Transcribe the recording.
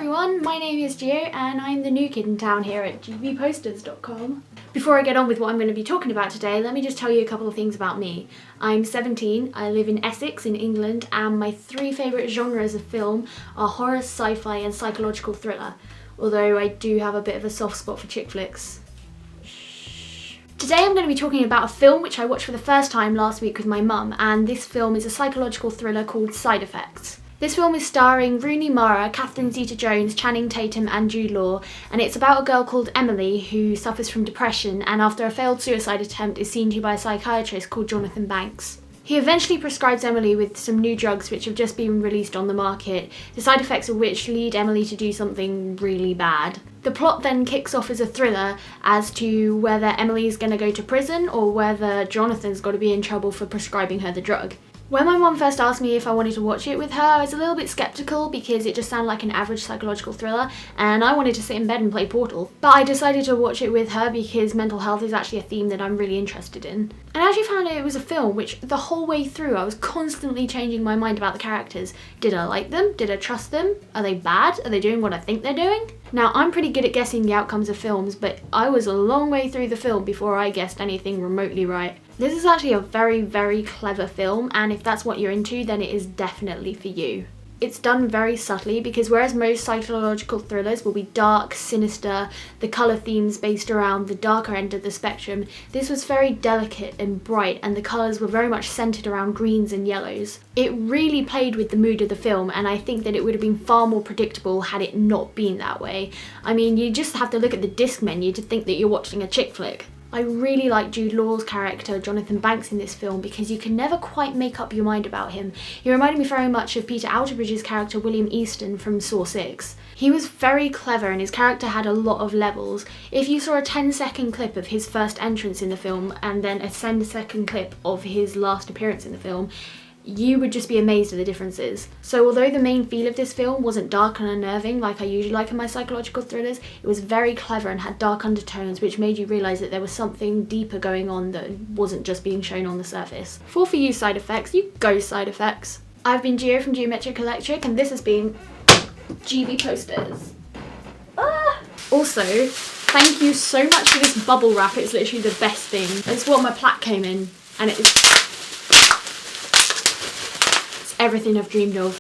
everyone, my name is Gio and I'm the new kid in town here at gbposters.com. Before I get on with what I'm going to be talking about today, let me just tell you a couple of things about me. I'm 17, I live in Essex in England, and my three favourite genres of film are horror, sci-fi and psychological thriller, although I do have a bit of a soft spot for chick flicks. Today I'm going to be talking about a film which I watched for the first time last week with my mum, and this film is a psychological thriller called Side Effects. This film is starring Rooney Mara, Catherine Zeta-Jones, Channing Tatum and Jude Law, and it's about a girl called Emily who suffers from depression and after a failed suicide attempt is seen to by a psychiatrist called Jonathan Banks. He eventually prescribes Emily with some new drugs which have just been released on the market, the side effects of which lead Emily to do something really bad. The plot then kicks off as a thriller as to whether Emily's going to go to prison or whether Jonathan's got to be in trouble for prescribing her the drug. When my mum first asked me if I wanted to watch it with her, I was a little bit sceptical because it just sounded like an average psychological thriller and I wanted to sit in bed and play Portal. But I decided to watch it with her because mental health is actually a theme that I'm really interested in. And I actually found it was a film which the whole way through I was constantly changing my mind about the characters. Did I like them? Did I trust them? Are they bad? Are they doing what I think they're doing? Now, I'm pretty good at guessing the outcomes of films, but I was a long way through the film before I guessed anything remotely right. This is actually a very, very clever film, and if that's what you're into, then it is definitely for you. It's done very subtly because whereas most psychological thrillers will be dark, sinister, the colour themes based around the darker end of the spectrum, this was very delicate and bright and the colours were very much centred around greens and yellows. It really played with the mood of the film, and I think that it would have been far more predictable had it not been that way. I mean, you just have to look at the disc menu to think that you're watching a chick flick. I really like Jude Law's character, Jonathan Banks, in this film because you can never quite make up your mind about him. He reminded me very much of Peter Outerbridge's character William Easton from Saw 6. He was very clever and his character had a lot of levels. If you saw a 10-second clip of his first entrance in the film and then a 10-second clip of his last appearance in the film, you would just be amazed at the differences. So although the main feel of this film wasn't dark and unnerving like I usually like in my psychological thrillers, it was very clever and had dark undertones which made you realise that there was something deeper going on that wasn't just being shown on the surface. For you Side Effects, you go Side Effects. I've been Gio from Geometric Electric and this has been GB Posters. Also, thank you so much for this bubble wrap, it's literally the best thing. It's what my plaque came in and it's everything I've dreamed of.